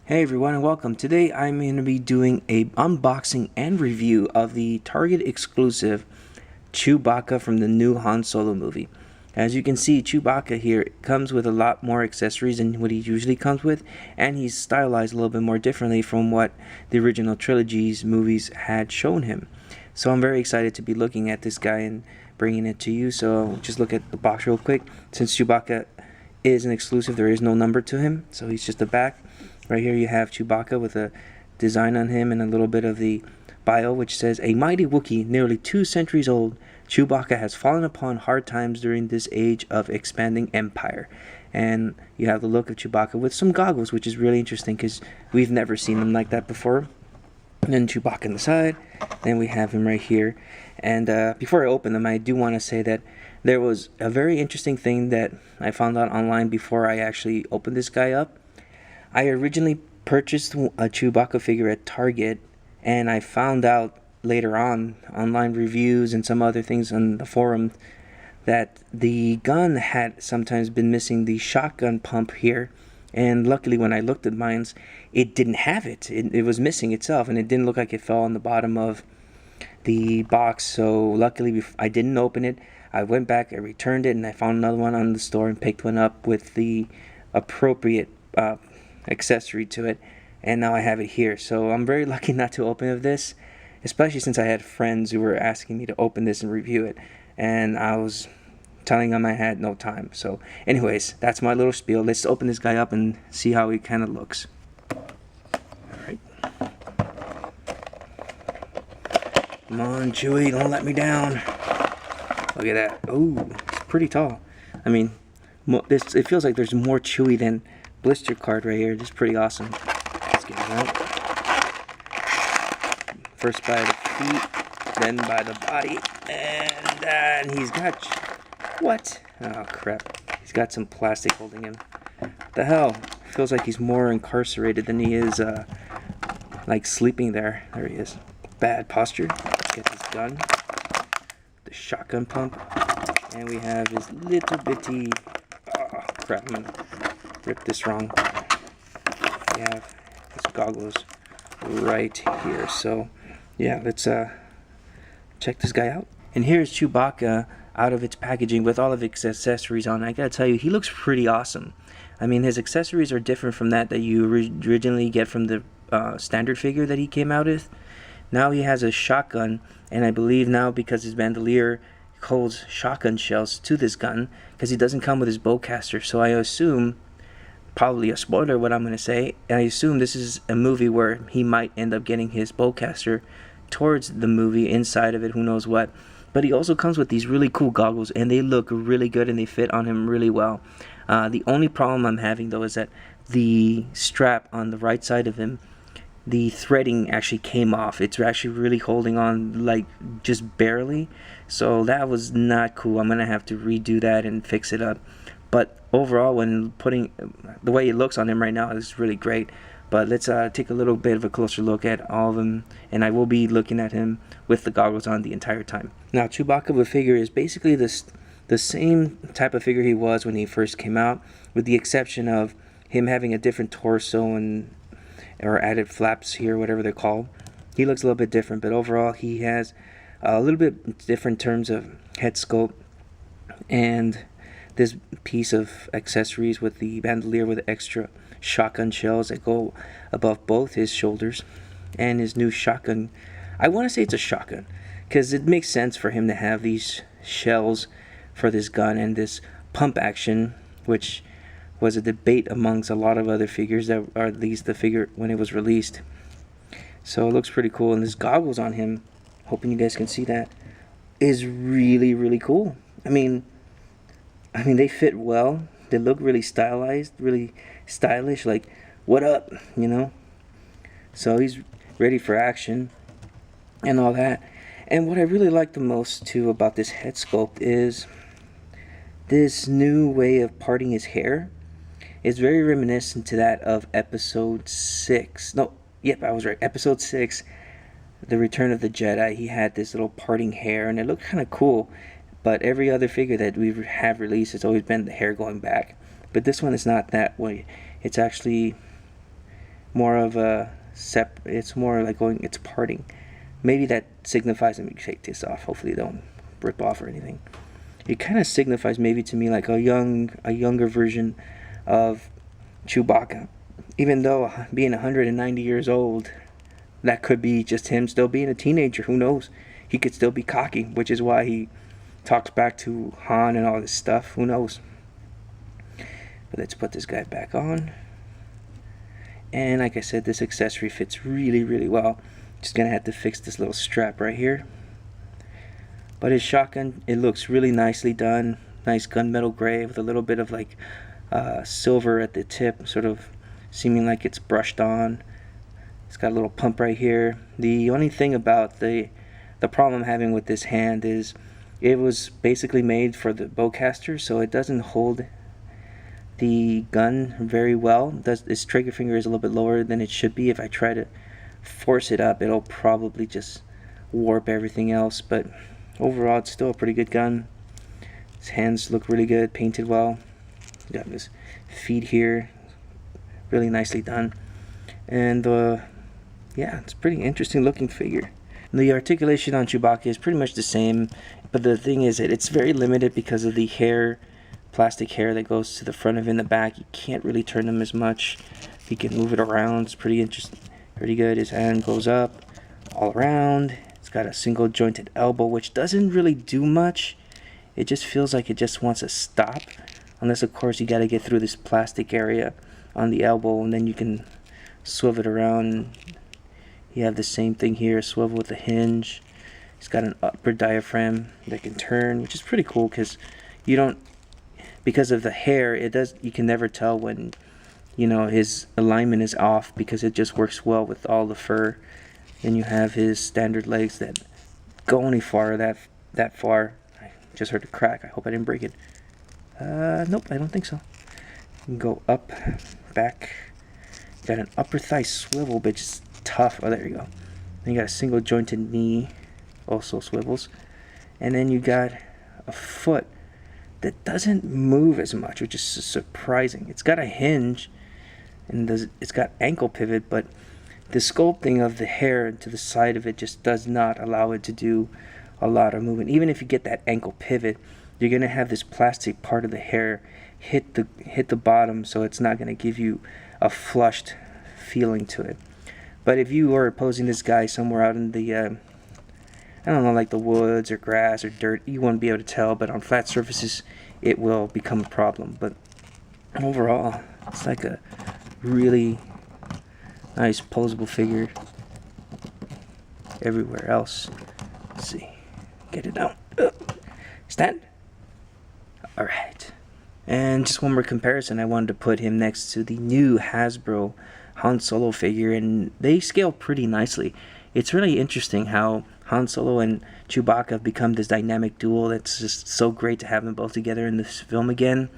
Hey everyone and welcome. Today I'm going to be doing a unboxing and review of the Target exclusive Chewbacca from the new Han Solo movie. As you can see, Chewbacca here comes with a lot more accessories than what he usually comes with, and he's stylized a little bit more differently from what the original trilogy's movies had shown him. So I'm very excited to be looking at this guy and bringing it to you. So just look at the box real quick. Since Chewbacca is an exclusive, there is no number to him, so he's just a back. Right here you have Chewbacca with a design on him and a little bit of the bio, which says, "A mighty Wookie, nearly 2 centuries old, Chewbacca has fallen upon hard times during this age of expanding empire." And you have the look of Chewbacca with some goggles, which is really interesting because we've never seen them like that before. And then Chewbacca on the side. Then we have him right here. And before I open them, I do want to say that there was a very interesting thing that I found out online before I actually opened this guy up. I originally purchased a Chewbacca figure at Target, and I found out later on, online reviews and some other things on the forum, that the gun had sometimes been missing the shotgun pump here. And luckily when I looked at mine, it didn't have it. It was missing itself, and it didn't look like it fell on the bottom of the box. So luckily I didn't open it. I went back, I returned it, and I found another one on the store and picked one up with the appropriate accessory to it, and now I have it here. So I'm very lucky not to open this, especially since I had friends who were asking me to open this and review it, and I was telling them I had no time. So anyways, that's my little spiel. Let's open this guy up and see how he kind of looks. Alright, come on Chewie, don't let me down. Look at that. Oh, it's pretty tall. I mean, it feels like there's more Chewie than blister card right here. Just pretty awesome. Let's get it out. First by the feet, then by the body, and he's got what? Oh crap! He's got some plastic holding him. What the hell? Feels like he's more incarcerated than he is like sleeping there. There he is. Bad posture. Let's get his gun, the shotgun pump, and we have his little bitty. Oh crap! I'm gonna rip this wrong. We have his goggles right here. So yeah, let's check this guy out. And here's Chewbacca out of its packaging with all of its accessories on. I gotta tell you, he looks pretty awesome. I mean, his accessories are different from that you originally get from the standard figure that he came out with. Now he has a shotgun, and I believe now because his bandolier holds shotgun shells to this gun, because he doesn't come with his bowcaster. So I assume, probably a spoiler what I'm going to say, I assume this is a movie where he might end up getting his bowcaster towards the movie, inside of it, who knows what. But he also comes with these really cool goggles, and they look really good and they fit on him really well. The only problem I'm having though is that the strap on the right side of him, the threading actually came off. It's actually really holding on, like, just barely. So that was not cool. I'm going to have to redo that and fix it up. But overall, when putting the way it looks on him right now, is really great. But let's take a little bit of a closer look at all of them, and I will be looking at him with the goggles on the entire time. Now, Chewbacca the figure is basically the same type of figure he was when he first came out, with the exception of him having a different torso and or added flaps here, whatever they're called. He looks a little bit different, but overall he has a little bit different terms of head sculpt, and this piece of accessories with the bandolier with extra shotgun shells that go above both his shoulders, and his new shotgun. I want to say it's a shotgun because it makes sense for him to have these shells for this gun and this pump action, which was a debate amongst a lot of other figures, that are at least the figure when it was released. So it looks pretty cool, and this goggles on him, hoping you guys can see that, is really, really cool. I mean they fit well. They look really stylized, really stylish, like, what up, you know? So he's ready for action and all that. And what I really like the most too about this head sculpt is this new way of parting his hair. It's very reminiscent to that of episode 6. No, yep, I was right. Episode 6, The Return of the Jedi. He had this little parting hair, and it looked kind of cool. But every other figure that we have released, it's always been the hair going back. But this one is not that way. It's actually more of a it's more like it's parting. Maybe that signifies, let me take this off, hopefully it don't rip off or anything. It kind of signifies maybe to me like a younger version of Chewbacca. Even though being 190 years old, that could be just him still being a teenager. Who knows? He could still be cocky, which is why he talks back to Han and all this stuff. Who knows? But let's put this guy back on. And like I said, this accessory fits really, really well. Just gonna have to fix this little strap right here. But his shotgun, it looks really nicely done. Nice gunmetal gray with a little bit of like silver at the tip, sort of seeming like it's brushed on. It's got a little pump right here. The only thing about the problem I'm having with this hand is it was basically made for the bowcaster, so it doesn't hold the gun very well. Its trigger finger is a little bit lower than it should be. If I try to force it up, it'll probably just warp everything else, but overall it's still a pretty good gun. His hands look really good, painted well. Got his feet here, really nicely done. And yeah, it's a pretty interesting looking figure. The articulation on Chewbacca is pretty much the same, but the thing is that it's very limited because of the hair, plastic hair that goes to the front of and the back. You can't really turn them as much. He can move it around. It's pretty interesting, pretty good. His hand goes up all around. It's got a single jointed elbow, which doesn't really do much. It just feels like it just wants to stop, unless of course you got to get through this plastic area on the elbow, and then you can swivel it around. You have the same thing here, swivel with a hinge. It's got an upper diaphragm that can turn, which is pretty cool because you don't, because of the hair, you can never tell when, you know, his alignment is off because it just works well with all the fur. Then you have his standard legs that go only far that far. I just heard a crack. I hope I didn't break it. Nope, I don't think so. You can go up, back. Got an upper thigh swivel, but just tough. Oh, there you go. Then you got a single jointed knee, also swivels. And then you got a foot that doesn't move as much, which is surprising. It's got a hinge, and it's got ankle pivot, but the sculpting of the hair to the side of it just does not allow it to do a lot of movement. Even if you get that ankle pivot, you're gonna have this plastic part of the hair hit the bottom, so it's not gonna give you a flushed feeling to it. But if you were posing this guy somewhere out in the I don't know, like the woods or grass or dirt, you won't be able to tell, but on flat surfaces it will become a problem. But overall, it's like a really nice posable figure. Everywhere else, let's see, get it down, stand. All right, and just one more comparison. I wanted to put him next to the new Hasbro Han Solo figure, and they scale pretty nicely. It's really interesting how Han Solo and Chewbacca have become this dynamic duo. That's just so great to have them both together in this film again,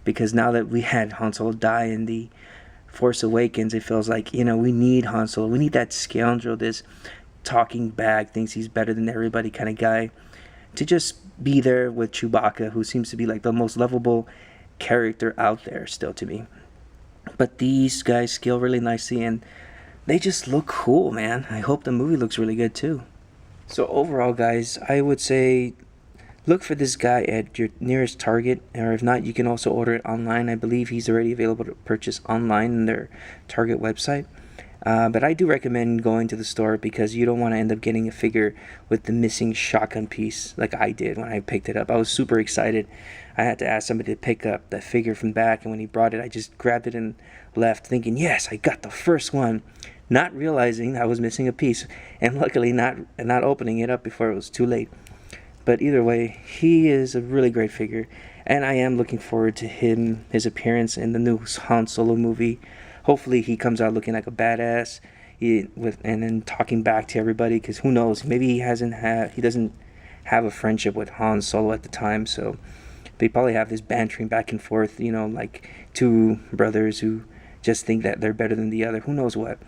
because now that we had Han Solo die in the Force Awakens, it feels like, you know, we need Han Solo. We need that scoundrel, this talking bag, thinks he's better than everybody kind of guy, to just be there with Chewbacca, who seems to be like the most lovable character out there still to me. But these guys scale really nicely, and they just look cool, man. I hope the movie looks really good too. So overall, guys, I would say look for this guy at your nearest Target, or if not, you can also order it online. I believe he's already available to purchase online in their Target website. But I do recommend going to the store, because you don't want to end up getting a figure with the missing shotgun piece like I did when I picked it up. I was super excited. I had to ask somebody to pick up that figure from back, and when he brought it, I just grabbed it and left thinking, yes, I got the first one, not realizing I was missing a piece, and luckily not opening it up before it was too late. But either way, he is a really great figure, and I am looking forward to his appearance in the new Han Solo movie. Hopefully he comes out looking like a badass, and then talking back to everybody, because who knows, maybe he doesn't have a friendship with Han Solo at the time, so they probably have this bantering back and forth, you know, like two brothers who just think that they're better than the other, who knows what.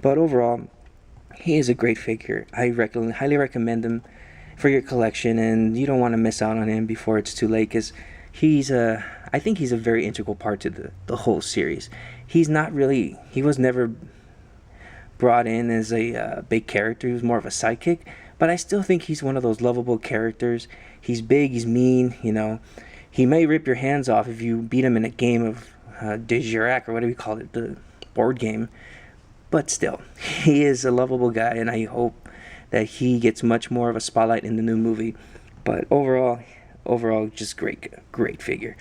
But overall, he is a great figure. I highly recommend him for your collection, and you don't want to miss out on him before it's too late, because he's I think he's a very integral part to the whole series. He was never brought in as a big character. He was more of a sidekick, but I still think he's one of those lovable characters. He's big, he's mean, you know. He may rip your hands off if you beat him in a game of de Jirac, or whatever you call it, the board game. But still, he is a lovable guy, and I hope that he gets much more of a spotlight in the new movie. But overall, just great figure.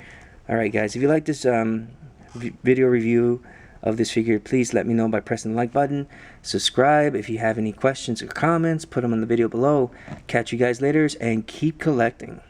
Alright guys, if you like this video review of this figure, please let me know by pressing the like button. Subscribe. If you have any questions or comments, put them in the video below. Catch you guys later, and keep collecting.